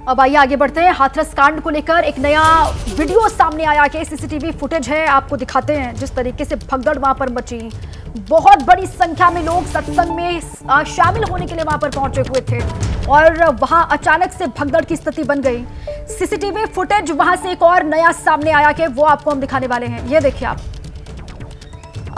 अब आइए आगे बढ़ते हैं। हाथरस कांड को लेकर एक नया वीडियो सामने आया कि सीसीटीवी फुटेज है, आपको दिखाते हैं जिस तरीके से भगदड़ वहां पर मची। बहुत बड़ी संख्या में लोग सत्संग में शामिल होने के लिए वहां पर पहुंचे हुए थे और वहां अचानक से भगदड़ की स्थिति बन गई। सीसीटीवी फुटेज वहां से एक और नया सामने आया कि वो आपको हम दिखाने वाले हैं। ये देखिए आप,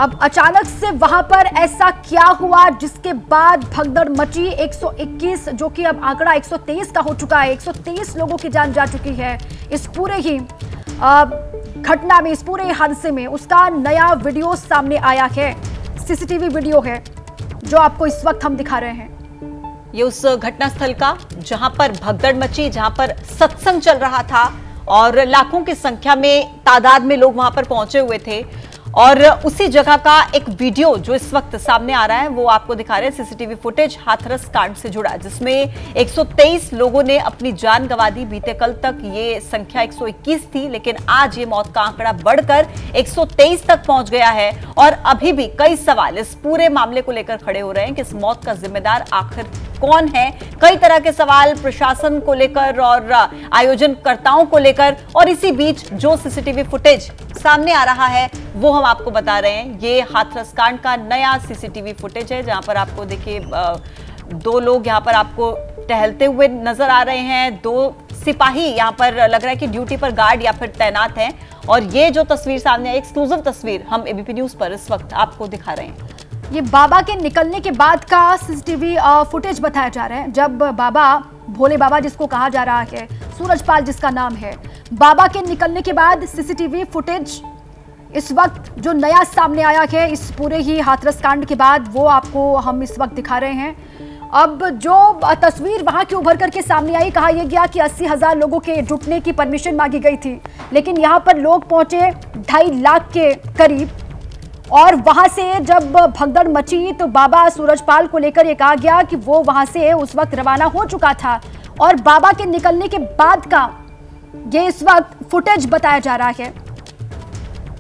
अब अचानक से वहां पर ऐसा क्या हुआ जिसके बाद भगदड़ मची। 121 जो कि अब आंकड़ा 123 का हो चुका है, 123 लोगों की जान जा चुकी है इस पूरे ही घटना में, इस पूरे हादसे में। उसका नया वीडियो सामने आया है, सीसीटीवी वीडियो है जो आपको इस वक्त हम दिखा रहे हैं। ये उस घटना स्थल का जहां पर भगदड़ मची, जहां पर सत्संग चल रहा था और लाखों की संख्या में तादाद में लोग वहां पर पहुंचे हुए थे। और उसी जगह का एक वीडियो जो इस वक्त सामने आ रहा है वो आपको दिखा रहे हैं। सीसीटीवी फुटेज हाथरस कांड से जुड़ा, जिसमें 123 लोगों ने अपनी जान गंवा दी। बीते कल तक ये संख्या 121 थी, लेकिन आज ये मौत का आंकड़ा बढ़कर 123 तक पहुंच गया है। और अभी भी कई सवाल इस पूरे मामले को लेकर खड़े हो रहे हैं कि इस मौत का जिम्मेदार आखिर कौन है। कई तरह के सवाल प्रशासन को लेकर और आयोजनकर्ताओं को लेकर। और इसी बीच जो सीसीटीवी फुटेज सामने आ रहा है वो हम आपको बता रहे हैं। ये हाथरस कांड का नया सीसीटीवी फुटेज है, जहां पर आपको देखिए 2 लोग यहां पर आपको टहलते हुए नजर आ रहे हैं। 2 सिपाही यहां पर लग रहा है कि ड्यूटी पर गार्ड या फिर तैनात हैं। और ये जो तस्वीर सामने आई, एक्सक्लूसिव तस्वीर हम एबीपी न्यूज पर इस वक्त आपको दिखा रहे हैं। ये बाबा के निकलने के बाद का सीसीटीवी फुटेज बताया जा रहा है। जब बाबा, भोले बाबा जिसको कहा जा रहा है, सूरजपाल जिसका नाम है, बाबा के निकलने के बाद सीसीटीवी फुटेज इस वक्त जो नया सामने आया है इस पूरे ही हाथरस कांड के बाद, वो आपको हम इस वक्त दिखा रहे हैं। अब जो तस्वीर वहां की उभर करके सामने आई, कहा यह गया कि 80,000 लोगों के जुटने की परमिशन मांगी गई थी, लेकिन यहां पर लोग पहुंचे 2.5 लाख के करीब। और वहां से जब भगदड़ मची तो बाबा सूरजपाल को लेकर यह कहा गया कि वो वहां से उस वक्त रवाना हो चुका था। और बाबा के निकलने के बाद का ये इस वक्त फुटेज बताया जा रहा है।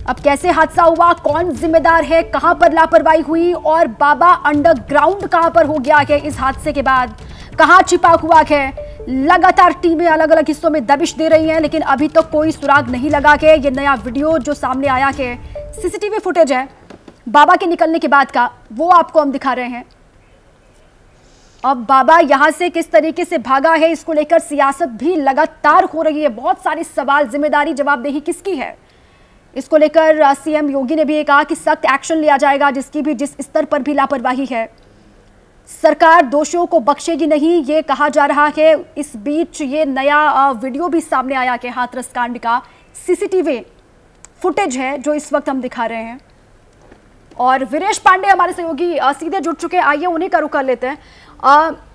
अब कैसे हादसा हुआ, कौन जिम्मेदार है, कहां पर लापरवाही हुई और बाबा अंडरग्राउंड कहां पर हो गया है इस हादसे के बाद, कहां छिपा हुआ है। लगातार टीमें अलग अलग हिस्सों में दबिश दे रही हैं, लेकिन अभी तक कोई सुराग नहीं लगा के। ये नया वीडियो जो सामने आया है, सीसीटीवी फुटेज है बाबा के निकलने के बाद का, वो आपको हम दिखा रहे हैं। अब बाबा यहां से किस तरीके से भागा है, इसको लेकर सियासत भी लगातार हो रही है। बहुत सारे सवाल, जिम्मेदारी, जवाबदेही किसकी है, इसको लेकर सीएम योगी ने भी ये कहा कि सख्त एक्शन लिया जाएगा जिसकी भी जिस स्तर पर भी लापरवाही है। सरकार दोषियों को बख्शेगी नहीं, ये कहा जा रहा है। इस बीच ये नया वीडियो भी सामने आया कि हाथरस कांड का सीसीटीवी फुटेज है जो इस वक्त हम दिखा रहे हैं। और वीरेश पांडे हमारे सहयोगी सीधे जुड़ चुके हैं, आइए उन्हीं का रुख कर लेते हैं।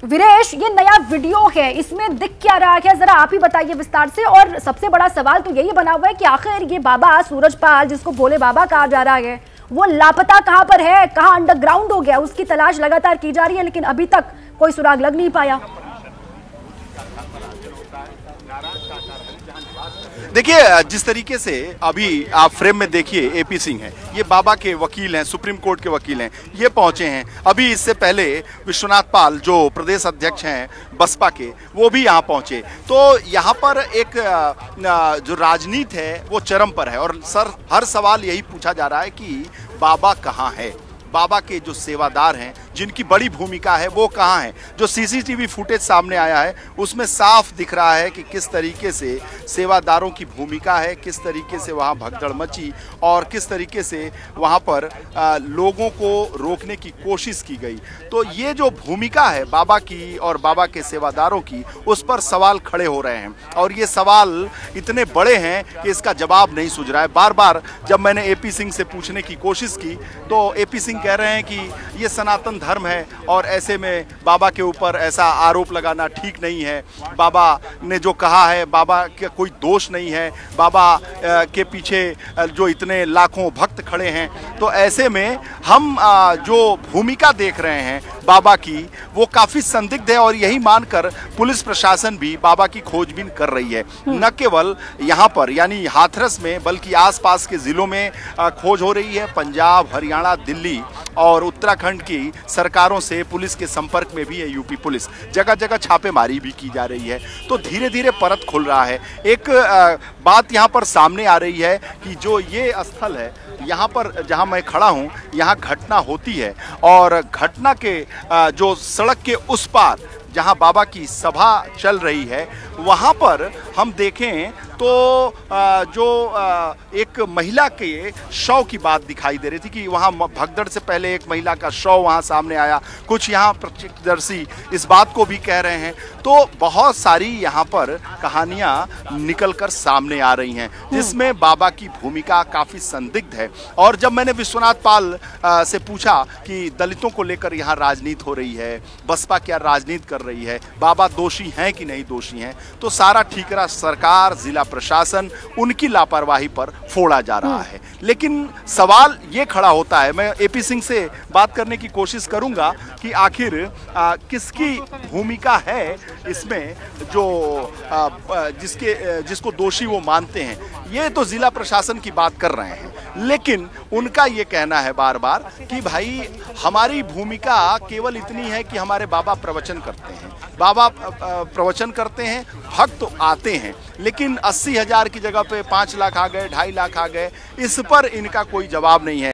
वीरेश, ये नया वीडियो है, इसमें दिख क्या रहा है, जरा आप ही बताइए विस्तार से। और सबसे बड़ा सवाल तो यही बना हुआ है कि आखिर ये बाबा सूरजपाल, जिसको भोले बाबा कहा जा रहा है, वो लापता कहां पर है, कहां अंडरग्राउंड हो गया, उसकी तलाश लगातार की जा रही है, लेकिन अभी तक कोई सुराग लग नहीं पाया। देखिए, जिस तरीके से अभी आप फ्रेम में देखिए, एपी सिंह है, ये बाबा के वकील हैं, सुप्रीम कोर्ट के वकील हैं, ये पहुंचे हैं। अभी इससे पहले विश्वनाथ पाल जो प्रदेश अध्यक्ष हैं बसपा के, वो भी यहाँ पहुंचे। तो यहाँ पर एक जो राजनीति है वो चरम पर है। और हर सवाल यही पूछा जा रहा है कि बाबा कहाँ है, बाबा के जो सेवादार हैं जिनकी बड़ी भूमिका है वो कहाँ है। जो सीसीटीवी फुटेज सामने आया है उसमें साफ दिख रहा है कि किस तरीके से सेवादारों की भूमिका है, किस तरीके से वहाँ भगदड़ मची और किस तरीके से वहाँ पर लोगों को रोकने की कोशिश की गई। तो ये जो भूमिका है बाबा की और बाबा के सेवादारों की, उस पर सवाल खड़े हो रहे हैं। और ये सवाल इतने बड़े हैं कि इसका जवाब नहीं सूझ रहा है। बार बार जब मैंने एपी सिंह से पूछने की कोशिश की तो एपी सिंह कह रहे हैं कि ये सनातन धर्म है और ऐसे में बाबा के ऊपर ऐसा आरोप लगाना ठीक नहीं है। बाबा ने जो कहा है, बाबा का कोई दोष नहीं है, बाबा के पीछे जो इतने लाखों भक्त खड़े हैं। तो ऐसे में हम जो भूमिका देख रहे हैं बाबा की वो काफी संदिग्ध है और यही मानकर पुलिस प्रशासन भी बाबा की खोजबीन कर रही है। न केवल यहाँ पर यानी हाथरस में बल्कि आसपास के जिलों में खोज हो रही है। पंजाब, हरियाणा, दिल्ली और उत्तराखंड की सरकारों से पुलिस के संपर्क में भी है यूपी पुलिस। जगह जगह छापेमारी भी की जा रही है। तो धीरे धीरे परत खुल रहा है। एक बात यहाँ पर सामने आ रही है कि जो ये स्थल है यहाँ पर जहाँ मैं खड़ा हूँ, यहाँ घटना होती है और घटना के जो सड़क के उस पार जहाँ बाबा की सभा चल रही है वहाँ पर हम देखें तो जो एक महिला के शव की बात दिखाई दे रही थी कि वहाँ भगदड़ से पहले एक महिला का शव वहाँ सामने आया। कुछ यहाँ प्रत्यक्षदर्शी इस बात को भी कह रहे हैं। तो बहुत सारी यहाँ पर कहानियाँ निकलकर सामने आ रही हैं जिसमें बाबा की भूमिका काफ़ी संदिग्ध है। और जब मैंने विश्वनाथ पाल से पूछा कि दलितों को लेकर यहाँ राजनीति हो रही है, बसपा क्या राजनीति कर रही है, बाबा दोषी हैं कि नहीं दोषी हैं, तो सारा ठीकरा सरकार, जिला प्रशासन उनकी लापरवाही पर फोड़ा जा रहा है। लेकिन सवाल ये खड़ा होता है, मैं एपी सिंह से बात करने की कोशिश करूंगा कि आखिर किसकी भूमिका है इसमें, जो जिसको दोषी वो मानते हैं। ये तो जिला प्रशासन की बात कर रहे हैं, लेकिन उनका ये कहना है बार बार कि भाई हमारी भूमिका केवल इतनी है कि हमारे बाबा प्रवचन करते हैं, बाबा प्रवचन करते हैं, भक्त आते हैं, लेकिन 80,000 की जगह पे 5 लाख आ गए, 2.5 लाख आ गए, इस पर इनका कोई जवाब नहीं है।